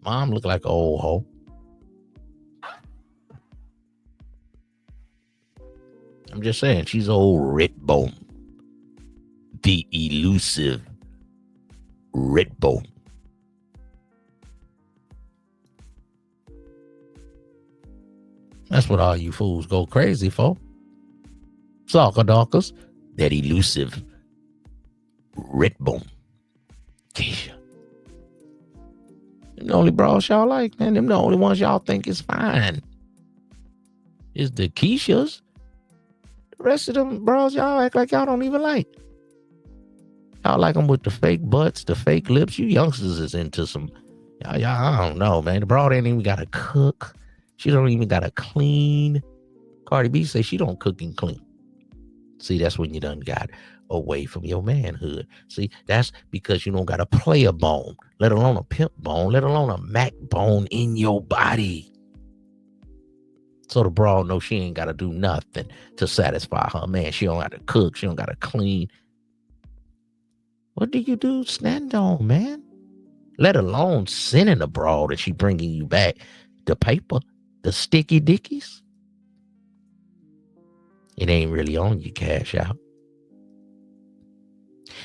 Mom look like an old hoe. I'm just saying, she's old red bone. The elusive red bone. That's what all you fools go crazy for. Soccer dockers. That elusive red bone. Keisha. Them the only bras y'all like, man. Them the only ones y'all think is fine. Is the Keishas. The rest of them bras y'all act like y'all don't even like. Y'all like them with the fake butts, the fake lips. You youngsters is into some, y'all, I don't know, man. The broad ain't even got to cook. She don't even got to clean. Cardi B say she don't cook and clean. See, that's when you done got away from your manhood. See, that's because you don't got a player bone, let alone a pimp bone, let alone a Mac bone in your body. So the broad know she ain't got to do nothing to satisfy her man. She don't got to cook. She don't got to clean. What do you do stand on, man? Let alone sending a broad and she bringing you back the paper, the sticky dickies. It ain't really on you, Cash Out.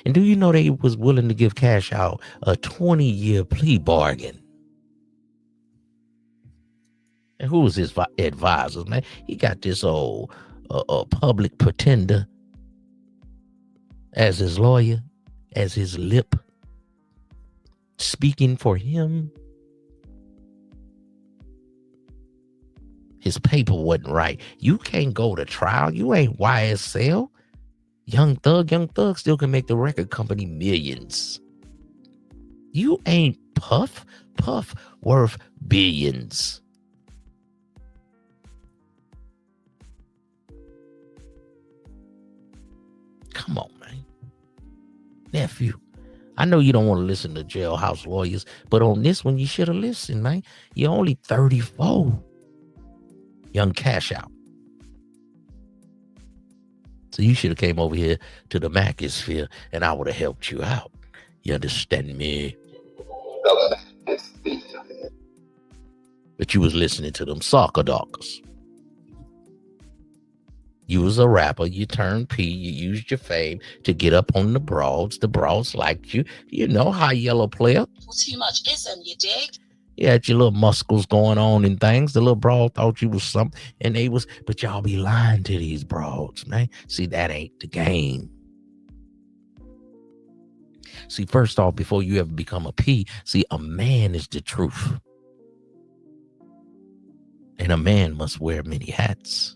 And do you know they was willing to give Cash Out a 20-year plea bargain? And who was his advisors, man? He got this old public pretender as his lawyer, as his lip, speaking for him. His paper wasn't right. You can't go to trial. You ain't YSL. Young Thug still can make the record company millions. You ain't Puff worth billions. Come on, man. Nephew, I know you don't want to listen to jailhouse lawyers, but on this one, you should have listened, man. You're only 34. Young Cash Out. So you should have came over here to the Macosphere and I would have helped you out. You understand me? But you was listening to them soccer dockers. You was a rapper. You turned P. You used your fame to get up on the broads. The broads liked you. You know, high yellow player. Too much ism, you dig? You had your little muscles going on and things. The little broad thought you was something. And they was, but y'all be lying to these broads, man. See, that ain't the game. See, first off, before you ever become a P, see, a man is the truth. And a man must wear many hats.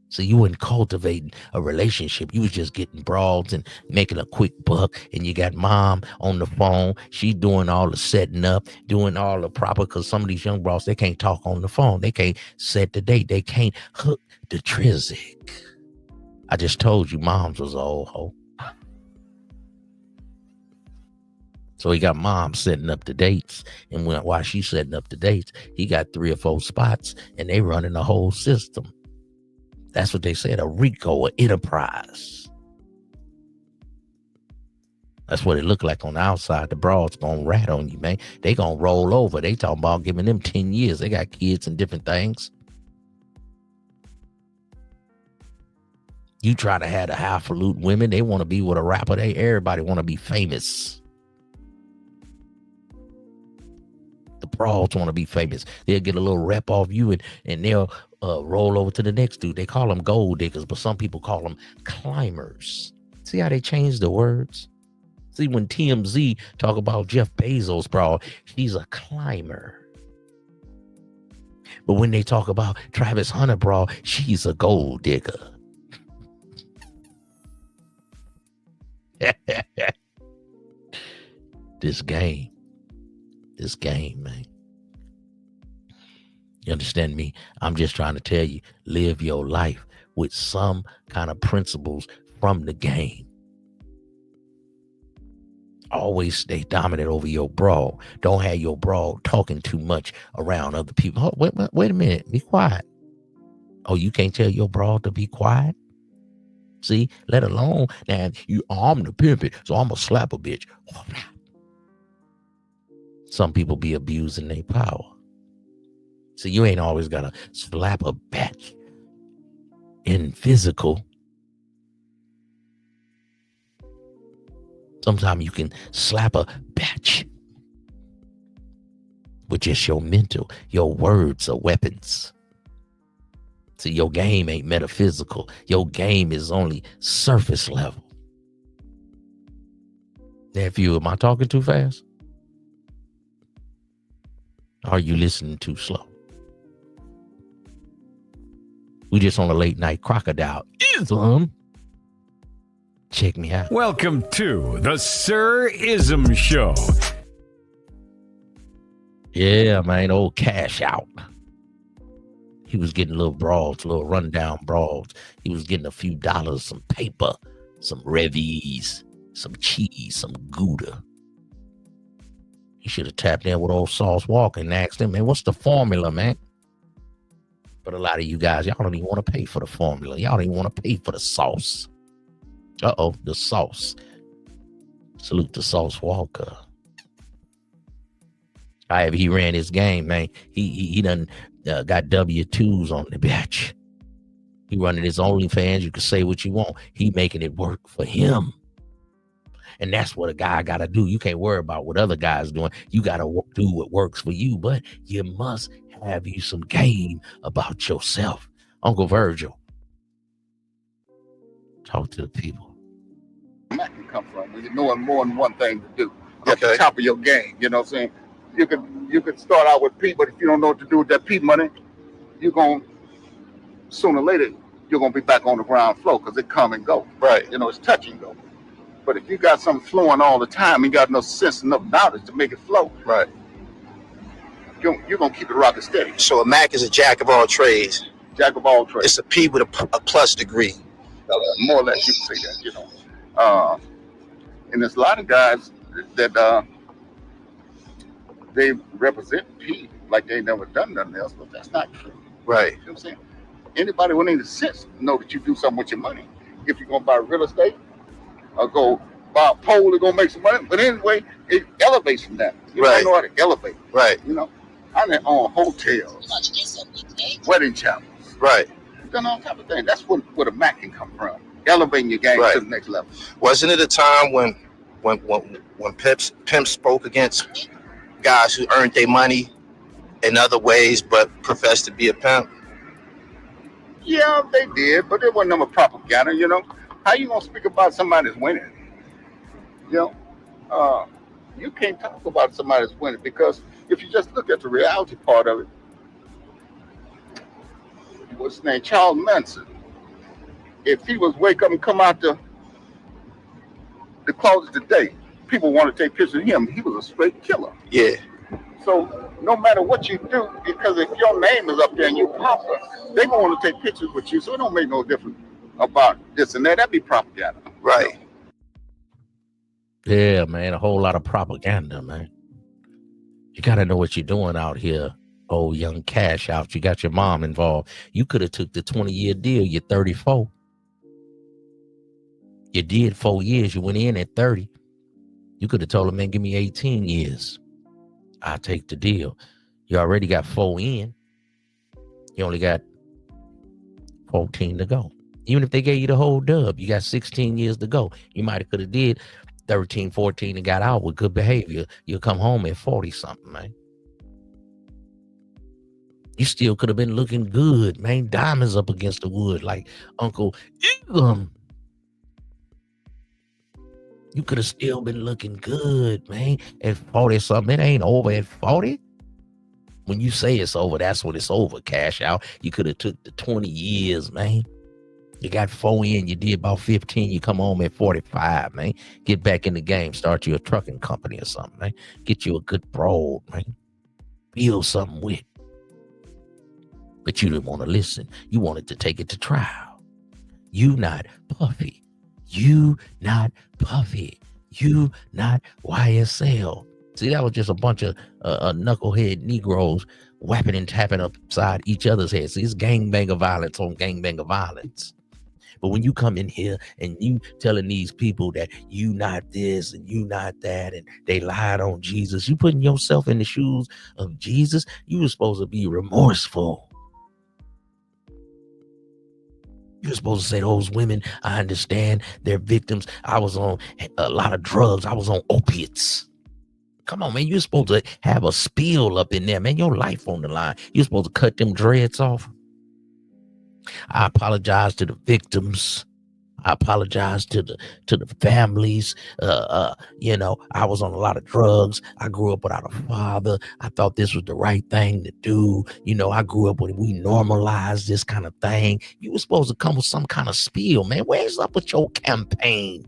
So you weren't cultivating a relationship. You was just getting broads and making a quick buck. And you got mom on the phone. She doing all the setting up, doing all the proper, because some of these young broads, they can't talk on the phone. They can't set the date. They can't hook the trizic. I just told you moms was an old hoe. So he got mom setting up the dates. And while she's setting up the dates, he got 3 or 4 spots and they running the whole system. That's what they said, a RICO, an enterprise. That's what it looked like on the outside. The broads gonna rat on you, man. They gonna roll over. They talking about giving them 10 years. They got kids and different things. You try to have the highfalutin women. They want to be with a rapper. Everybody want to be famous. The broads want to be famous. They'll get a little rep off you and they'll roll over to the next dude. They call them gold diggers, but some people call them climbers. See how they changed the words? See, when TMZ talk about Jeff Bezos, broad, he's a climber. But when they talk about Travis Hunter, broad, she's a gold digger. This game, man. You understand me? I'm just trying to tell you, live your life with some kind of principles from the game. Always stay dominant over your broad. Don't have your broad talking too much around other people. Oh, wait a minute. Be quiet. Oh, you can't tell your broad to be quiet? See, let alone, now I'm the pimpin', so I'm going to slap a bitch. Some people be abusing their power. So you ain't always got to slap a batch in physical. Sometimes you can slap a batch with just your mental. Your words are weapons. See, your game ain't metaphysical. Your game is only surface level. Nephew, am I talking too fast? Are you listening too slow? We just on a late night crocodile Ism. Check me out. Welcome to the Sir Ism Show. Yeah, man, old Cash Out. He was getting little broads, little rundown broads. He was getting a few dollars, some paper, some revies, some cheese, some Gouda. He should have tapped in with old Sauce Walker and asked him, man, what's the formula, man? But a lot of you guys, y'all don't even want to pay for the formula. Y'all don't even want to pay for the sauce. Uh-oh, the sauce. Salute to Sauce Walker. However, he ran his game, man. He done got W-2s on the batch. He running his OnlyFans. You can say what you want. He making it work for him. And that's what a guy got to do. You can't worry about what other guys doing. You got to do what works for you. But you must have you some game about yourself. Uncle Virgil. Talk to the people. That can come from when you're knowing more than one thing to do. At the top of your game, you know what I'm saying? You could start out with P, but if you don't know what to do with that P money, you're going sooner or later you're gonna be back on the ground floor because it come and go. Right. You know, it's touch and go. But if you got something flowing all the time, you got no sense, enough knowledge to make it flow. Right. You're gonna keep it rocking steady. So a Mac is a jack of all trades. Jack of all trades. It's a P with a plus degree. More or less, you can say that. You know, and there's a lot of guys that they represent P like they ain't never done nothing else, but that's not true. Right. You know what I'm saying? Anybody with any sense know that you do something with your money. If you're gonna buy real estate or go buy a pole, you're gonna make some money. But anyway, it elevates from that. You Right. know how to elevate. Right. You know, I done own hotels, wedding chapels. Right. Done all type of things. That's where the Mac can come from. Elevating your game Right. to the next level. Wasn't it a time when pimps spoke against guys who earned their money in other ways but professed to be a pimp? Yeah, they did, but it wasn't no propaganda, you know. How you gonna speak about somebody that's winning? You know, you can't talk about somebody that's winning because if you just look at the reality part of it, what's his name, Charles Manson, if he was wake up and come out the closet today, people want to take pictures of him. He was a straight killer. Yeah. So no matter what you do, because if your name is up there and you popular, they gonna want to take pictures with you. So it don't make no difference about this and that. That'd be propaganda. Right. Yeah, man, a whole lot of propaganda, man. You got to know what you're doing out here. Oh, young Cash Out. You got your mom involved. You could have took the 20-year deal. You're 34. You did 4 years. You went in at 30. You could have told him, man, give me 18 years. I'll take the deal. You already got 4 in. You only got 14 to go. Even if they gave you the whole dub, you got 16 years to go. You might have could have did 13, 14 and got out with good behavior. You'll come home at 40 something, man. You still could have been looking good, man. Diamonds up against the wood like Uncle Elam. You could have still been looking good, man. At 40 something, it ain't over at 40. When you say it's over, that's when it's over. Cash Out. You could have took the 20 years, man. You got 4 in, you did about 15, you come home at 45, man. Get back in the game, start you a trucking company or something, man. Get you a good broad, man. Build something with. But you didn't want to listen. You wanted to take it to trial. You not Puffy. You not Puffy. You not YSL. See, that was just a bunch of knucklehead Negroes whapping and tapping upside each other's heads. See, it's gangbanger violence on gangbanger violence. But when you come in here and you telling these people that you not this and you not that, and they lied on Jesus, you putting yourself in the shoes of Jesus. You were supposed to be remorseful. You're supposed to say, those women, I understand they're victims. I was on a lot of drugs. I was on opiates. Come on, man. You're supposed to have a spill up in there, man. Your life on the line. You're supposed to cut them dreads off. I apologize to the victims. I apologize to the families. You know, I was on a lot of drugs. I grew up without a father. I thought this was the right thing to do. You know, I grew up when we normalized this kind of thing. You were supposed to come with some kind of spiel, man. Where's up with your campaign?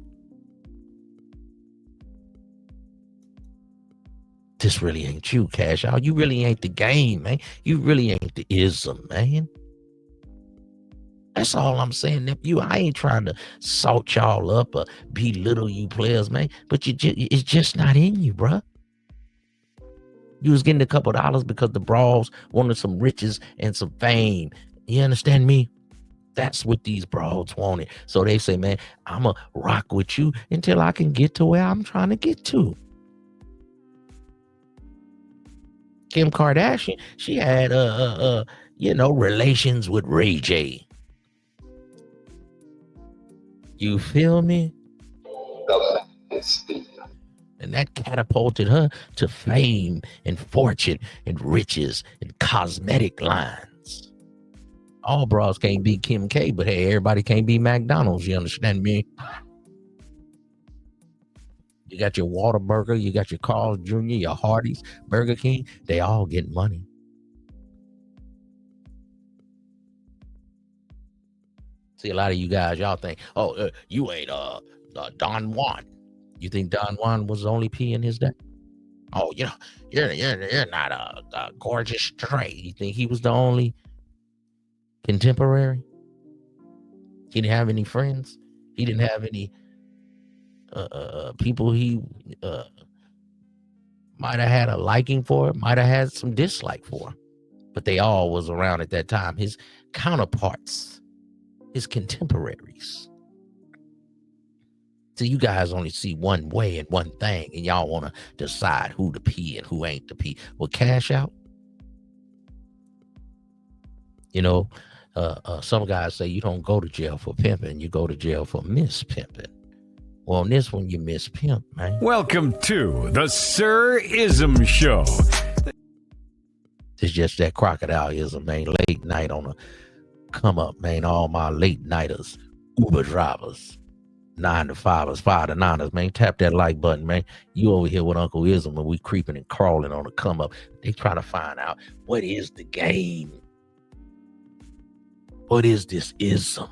This really ain't you, Cash Out. You really ain't the game, man. You really ain't the ism, man. That's all I'm saying, nephew. I ain't trying to salt y'all up or belittle you players, man. But it's just not in you, bruh. You was getting a couple of dollars because the brawls wanted some riches and some fame. You understand me? That's what these brawls wanted. So they say, man, I'ma rock with you until I can get to where I'm trying to get to. Kim Kardashian, she had relations with Ray J. You feel me? And that catapulted her to fame and fortune and riches and cosmetic lines. All bras can't be Kim K, but hey, everybody can't be McDonald's. You understand me? You got your Whataburger, you got your Carl's Jr., your Hardee's, Burger King. They all get money. See, a lot of you guys, y'all think, you ain't Don Juan. You think Don Juan was the only P in his day? Oh, you know, you're not a gorgeous straight. You think he was the only contemporary? He didn't have any friends. He didn't have any people he might have had a liking for, might have had some dislike for. But they all was around at that time. His counterparts, his contemporaries. So you guys only see one way and one thing, and y'all want to decide who the P and who ain't the P. Well, Cash Out. You know, some guys say you don't go to jail for pimping, you go to jail for mispimping. Well, on this one, you miss pimp, man. Welcome to the Sir Ism Show. It's just that crocodileism, man. Late night on a come up, man. All my late nighters, Uber drivers, 9 to 5ers, 5 to 9ers, man. Tap that like button, man. You over here with Uncle Ism and we creeping and crawling on a come up. They trying to find out what is the game. What is this ism?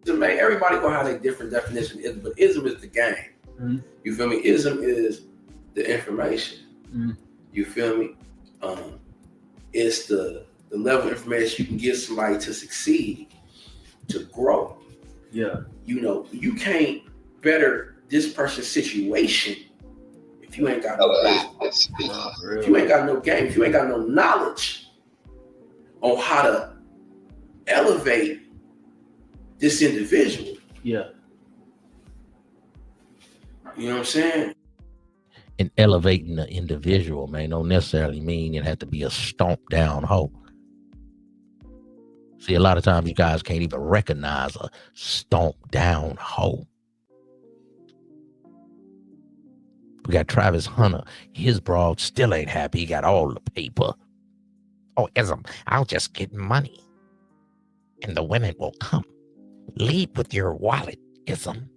Man, everybody gonna have a different definition of ism, but ism is the game. Mm-hmm. You feel me? Ism is the information. Mm-hmm. You feel me? It's the level of information you can give somebody to succeed, to grow. Yeah. You know, you can't better this person's situation if you ain't got no business. If you ain't got no game, if you ain't got no knowledge on how to elevate this individual. Yeah. You know what I'm saying? And elevating the individual, man, don't necessarily mean it had to be a stomped down hoe. See, a lot of times you guys can't even recognize a stomped down hoe. We got Travis Hunter. His broad still ain't happy. He got all the paper. Oh, ism, I'll just get money. And the women will come. Lead with your wallet, ism.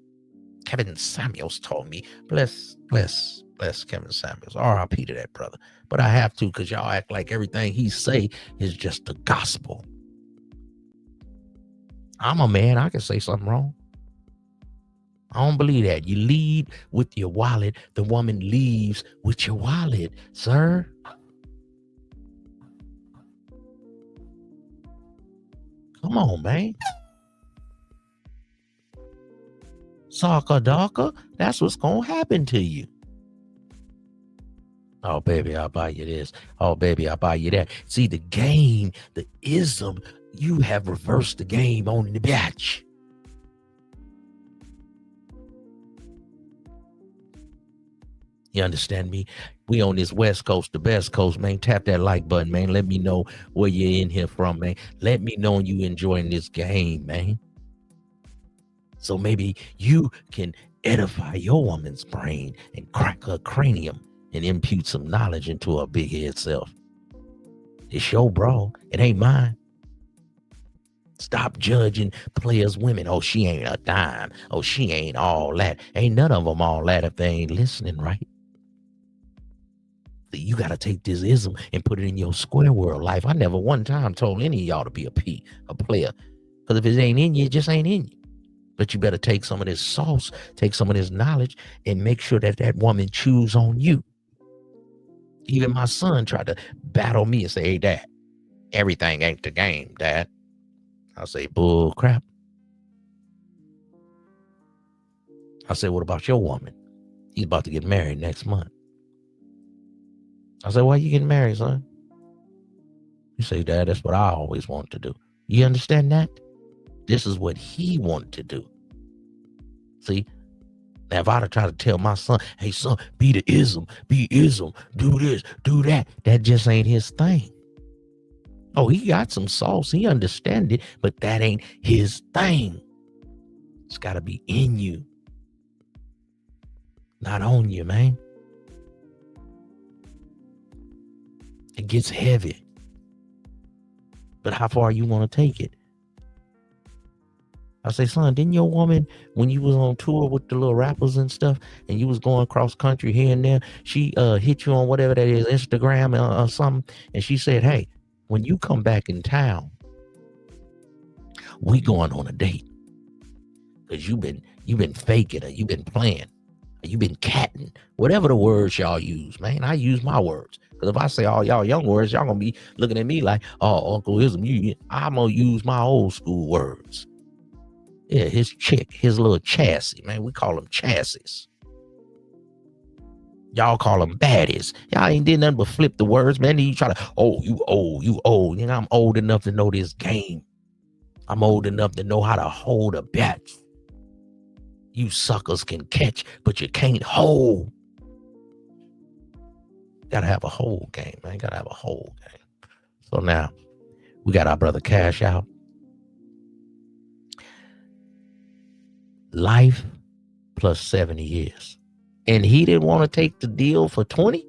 Kevin Samuels told me. Bless Kevin Samuels. R.I.P. to that brother. But I have to, because y'all act like everything he say is just the gospel. I'm a man. I can say something wrong. I don't believe that. You lead with your wallet. The woman leaves with your wallet, sir. Come on, man. Soccer darker, that's what's going to happen to you. Oh, baby, I'll buy you this. Oh, baby, I'll buy you that. See, the game, the ism, you have reversed the game on the bitch. You understand me? We on this West Coast, the best coast, man. Tap that like button, man. Let me know where you're in here from, man. Let me know you enjoying this game, man. So maybe you can edify your woman's brain and crack her cranium and impute some knowledge into her big head self. It's your bro. It ain't mine. Stop judging players' women. Oh, she ain't a dime. Oh, she ain't all that. Ain't none of them all that if they ain't listening, right? You got to take this ism and put it in your square world life. I never one time told any of y'all to be a player. Because if it ain't in you, it just ain't in you. But you better take some of this sauce, take some of this knowledge, and make sure that that woman chews on you. Even my son tried to battle me and say, hey, Dad, everything ain't the game, Dad. I say, bull crap. I said, what about your woman? He's about to get married next month. I said, why you getting married, son? You say, Dad, that's what I always wanted to do. You understand that? This is what he wanted to do. See? Now, if I'd have tried to tell my son, hey, son, be ism, do this, do that, that just ain't his thing. Oh, he got some sauce. He understand it, but that ain't his thing. It's got to be in you, not on you, man. It gets heavy. But how far you want to take it? I say, son, didn't your woman, when you was on tour with the little rappers and stuff, and you was going cross country here and there, she hit you on whatever that is, Instagram or something, and she said, hey, when you come back in town, we going on a date. Because you've been faking or you've been playing or you've been catting, whatever the words y'all use, man. I use my words. Because if I say all y'all young words, y'all gonna be looking at me like, oh, Uncle Ism, I'm gonna use my old school words. Yeah, his chick, his little chassis, man. We call them chassis. Y'all call them baddies. Y'all ain't did nothing but flip the words, man. Then you try to, oh, you old. You know, I'm old enough to know this game. I'm old enough to know how to hold a bat. You suckers can catch, but you can't hold. Gotta have a whole game, man. Gotta have a whole game. So now, we got our brother Cash Out. Life plus 70 years. And he didn't want to take the deal for 20?